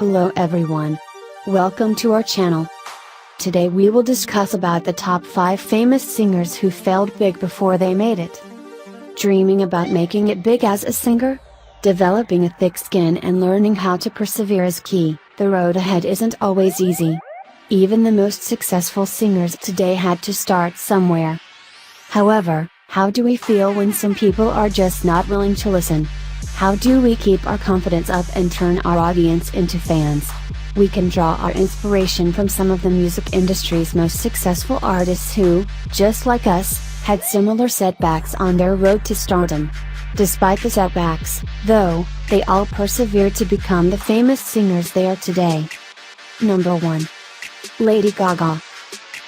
Hello everyone. Welcome to our channel. Today we will discuss about the top 5 famous singers who failed big before they made it. Dreaming about making it big as a singer? Developing a thick skin and learning how to persevere is key. The road ahead isn't always easy. Even the most successful singers today had to start somewhere. However, how do we feel when some people are just not willing to listen? How do we keep our confidence up and turn our audience into fans? We can draw our inspiration from some of the music industry's most successful artists who, just like us, had similar setbacks on their road to stardom. Despite the setbacks, though, they all persevered to become the famous singers they are today. Number 1. Lady Gaga.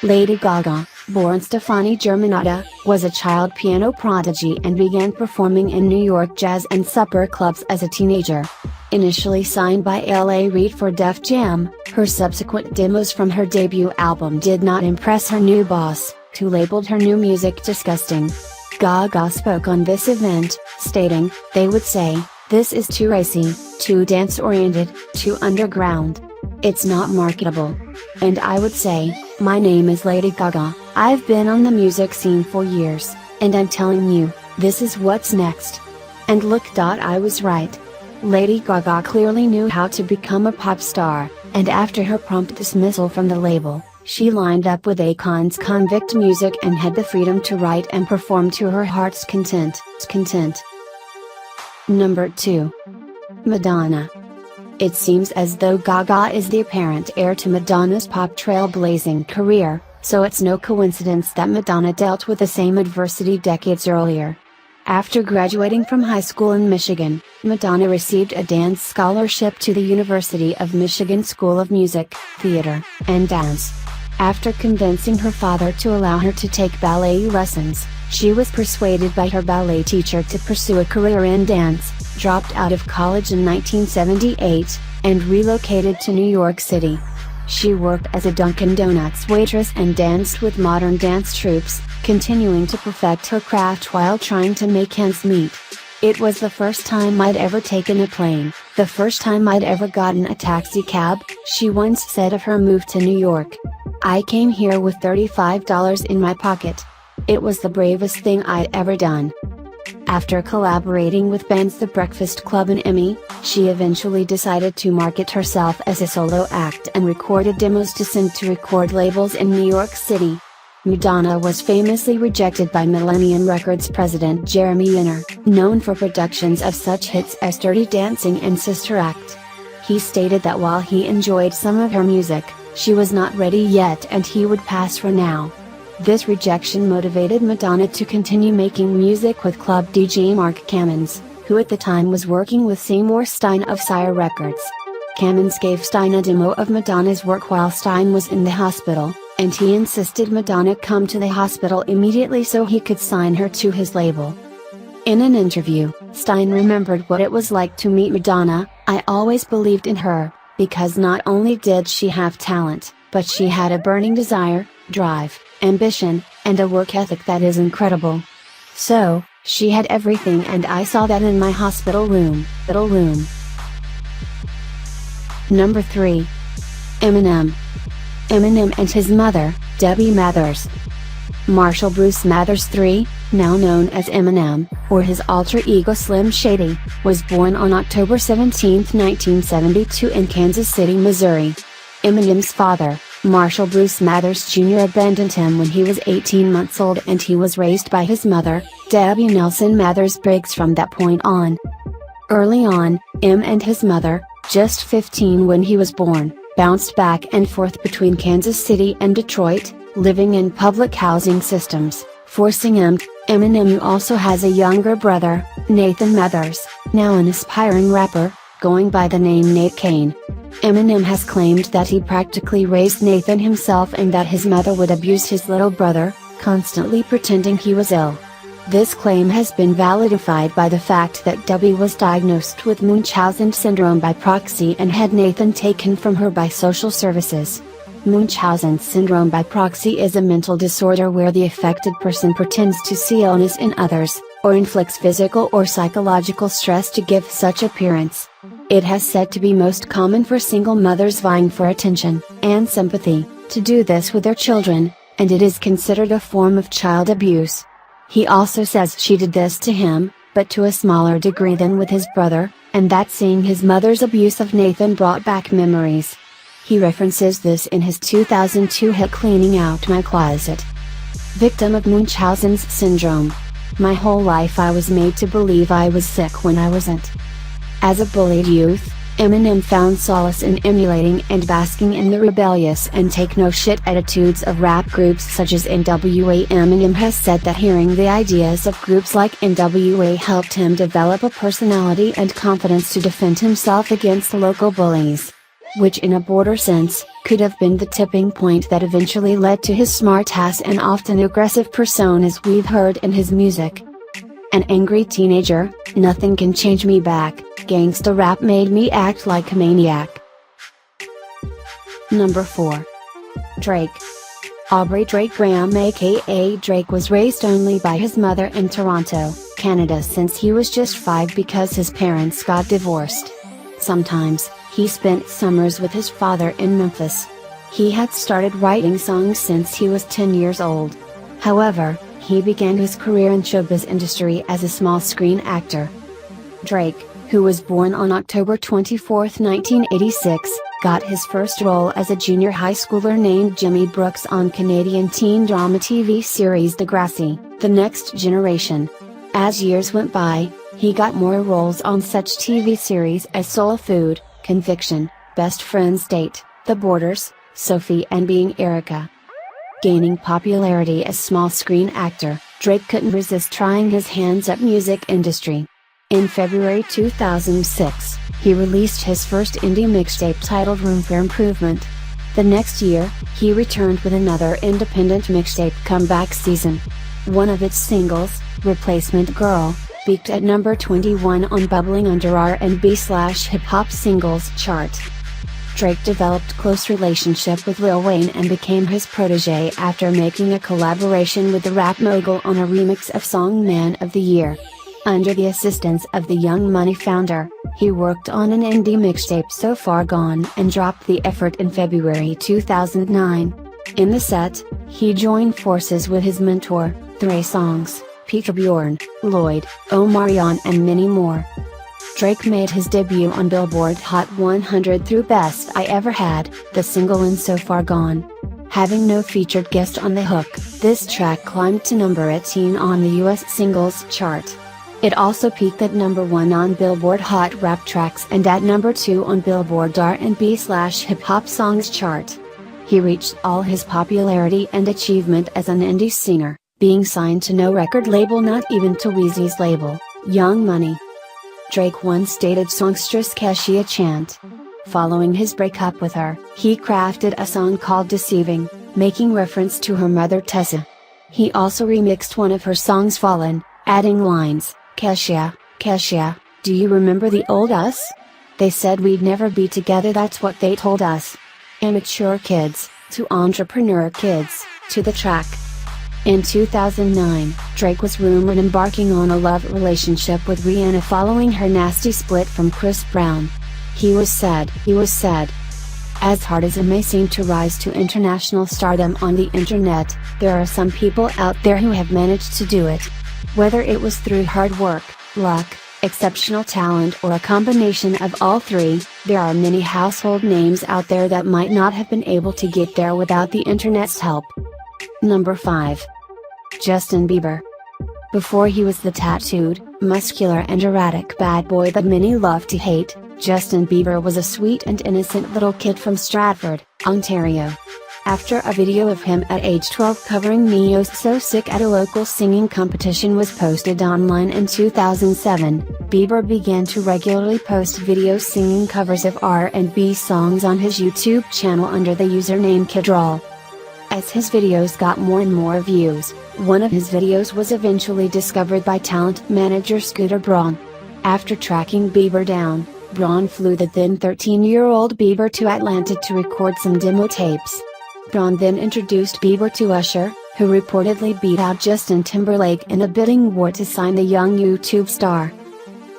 Lady Gaga, born Stefani Germanotta, was a child piano prodigy and began performing in New York jazz and supper clubs as a teenager. Initially signed by L.A. Reid for Def Jam, her subsequent demos from her debut album did not impress her new boss, who labeled her new music disgusting. Gaga spoke on this event, stating, "They would say, this is too racy, too dance-oriented, too underground. It's not marketable. And I would say, my name is Lady Gaga, I've been on the music scene for years, and I'm telling you, this is what's next." And look, I was right. Lady Gaga clearly knew how to become a pop star, and after her prompt dismissal from the label, she lined up with Akon's Convict Music and had the freedom to write and perform to her heart's content. Number 2. Madonna. It seems as though Gaga is the apparent heir to Madonna's pop trailblazing career, so it's no coincidence that Madonna dealt with the same adversity decades earlier. After graduating from high school in Michigan, Madonna received a dance scholarship to the University of Michigan School of Music, Theater, and Dance. After convincing her father to allow her to take ballet lessons, she was persuaded by her ballet teacher to pursue a career in dance, dropped out of college in 1978, and relocated to New York City. She worked as a Dunkin' Donuts waitress and danced with modern dance troupes, continuing to perfect her craft while trying to make ends meet. "It was the first time I'd ever taken a plane, the first time I'd ever gotten a taxi cab," she once said of her move to New York. "I came here with $35 in my pocket. It was the bravest thing I'd ever done." After collaborating with bands The Breakfast Club and Emmy, she eventually decided to market herself as a solo act and recorded demos to send to record labels in New York City. Madonna was famously rejected by Millennium Records president Jeremy Renner, known for productions of such hits as Dirty Dancing and Sister Act. He stated that while he enjoyed some of her music, she was not ready yet and he would pass for now. This rejection motivated Madonna to continue making music with club DJ Mark Kammins, who at the time was working with Seymour Stein of Sire Records. Kammins gave Stein a demo of Madonna's work while Stein was in the hospital, and he insisted Madonna come to the hospital immediately so he could sign her to his label. In an interview, Stein remembered what it was like to meet Madonna. "I always believed in her, because not only did she have talent, but she had a burning desire, drive, ambition, and a work ethic that is incredible. So, she had everything and I saw that in my hospital room." Number 3. Eminem. Eminem and his mother, Debbie Mathers. Marshall Bruce Mathers III, now known as Eminem, or his alter ego Slim Shady, was born on October 17, 1972 in Kansas City, Missouri. Eminem's father, Marshall Bruce Mathers Jr. abandoned him when he was 18 months old and he was raised by his mother, Debbie Nelson Mathers Briggs from that point on. Early on, Em and his mother, just 15 when he was born, bounced back and forth between Kansas City and Detroit, living in public housing systems, forcing Eminem, who also has a younger brother, Nathan Mathers, now an aspiring rapper, going by the name Nate Kane. Eminem has claimed that he practically raised Nathan himself and that his mother would abuse his little brother, constantly pretending he was ill. This claim has been validated by the fact that Debbie was diagnosed with Munchausen syndrome by proxy and had Nathan taken from her by social services. Munchausen syndrome by proxy is a mental disorder where the affected person pretends to see illness in others, or inflicts physical or psychological stress to give such appearance. It has said to be most common for single mothers vying for attention and sympathy to do this with their children, and it is considered a form of child abuse. He also says she did this to him, but to a smaller degree than with his brother, and that seeing his mother's abuse of Nathan brought back memories. He references this in his 2002 hit Cleaning Out My Closet. Victim of Munchausen's syndrome. My whole life I was made to believe I was sick when I wasn't. As a bullied youth, Eminem found solace in emulating and basking in the rebellious and take-no-shit attitudes of rap groups such as NWA. Eminem has said that hearing the ideas of groups like NWA helped him develop a personality and confidence to defend himself against local bullies. Which in a broader sense, could have been the tipping point that eventually led to his smart-ass and often aggressive personas we've heard in his music. An angry teenager, nothing can change me back, gangsta rap made me act like a maniac. Number 4. Drake. Aubrey Drake Graham aka Drake was raised only by his mother in Toronto, Canada since he was just 5 because his parents got divorced. Sometimes, he spent summers with his father in Memphis. He had started writing songs since he was 10 years old. However, he began his career in showbiz industry as a small screen actor. Drake, who was born on October 24, 1986, got his first role as a junior high schooler named Jimmy Brooks on Canadian teen drama TV series Degrassi, The Next Generation. As years went by, he got more roles on such TV series as Soul Food, Conviction, Best Friends Date, The Borders, Sophie and Being Erica. Gaining popularity as small screen actor, Drake couldn't resist trying his hands at music industry. In February 2006, he released his first indie mixtape titled Room for Improvement. The next year, he returned with another independent mixtape comeback season. One of its singles, Replacement Girl, peaked at number 21 on Bubbling Under R&B/Hip Hop Singles chart. Drake developed close relationship with Lil Wayne and became his protege after making a collaboration with the rap mogul on a remix of song Man of the Year. Under the assistance of the Young Money founder, he worked on an indie mixtape So Far Gone and dropped the effort in February 2009. In the set, he joined forces with his mentor, Trey Songz, Peter Bjorn, Lloyd, Omarion and many more. Drake made his debut on Billboard Hot 100 through Best I Ever Had, the single in So Far Gone. Having no featured guest on the hook, this track climbed to number 18 on the US Singles Chart. It also peaked at number 1 on Billboard Hot Rap Tracks and at number 2 on Billboard R&B/Hip Hop Songs chart. He reached all his popularity and achievement as an indie singer, being signed to no record label, not even to Weezy's label, Young Money. Drake once dated songstress Keshia Chant. Following his breakup with her, he crafted a song called Deceiving, making reference to her mother Tessa. He also remixed one of her songs Fallen, adding lines, Keshia, Keshia, do you remember the old us? They said we'd never be together, that's what they told us. Immature kids, to entrepreneur kids, to the track. In 2009, Drake was rumored embarking on a love relationship with Rihanna following her nasty split from Chris Brown. He was sad. As hard as it may seem to rise to international stardom on the internet, there are some people out there who have managed to do it. Whether it was through hard work, luck, exceptional talent or a combination of all three, there are many household names out there that might not have been able to get there without the internet's help. Number 5. Justin Bieber. Before he was the tattooed, muscular and erratic bad boy that many love to hate, Justin Bieber was a sweet and innocent little kid from Stratford, Ontario. After a video of him at age 12 covering Ne-Yo's So Sick at a local singing competition was posted online in 2007, Bieber began to regularly post videos singing covers of R&B songs on his YouTube channel under the username Kidroll. As his videos got more and more views, one of his videos was eventually discovered by talent manager Scooter Braun. After tracking Bieber down, Braun flew the then 13-year-old Bieber to Atlanta to record some demo tapes. Braun then introduced Bieber to Usher, who reportedly beat out Justin Timberlake in a bidding war to sign the young YouTube star.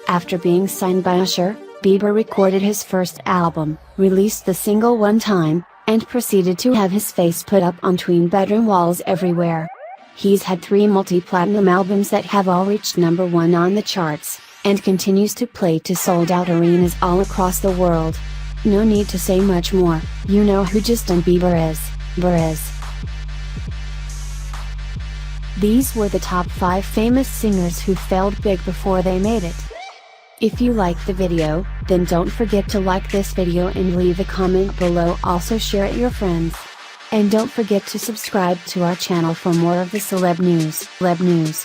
After being signed by Usher, Bieber recorded his first album, released the single one time, and proceeded to have his face put up on tween bedroom walls everywhere. He's had 3 multi-platinum albums that have all reached #1 on the charts, and continues to play to sold-out arenas all across the world. No need to say much more, you know who Justin Bieber is. These were the top 5 famous singers who failed big before they made it. If you liked the video, then don't forget to like this video and leave a comment below, also share it your friends. And don't forget to subscribe to our channel for more of the celeb news.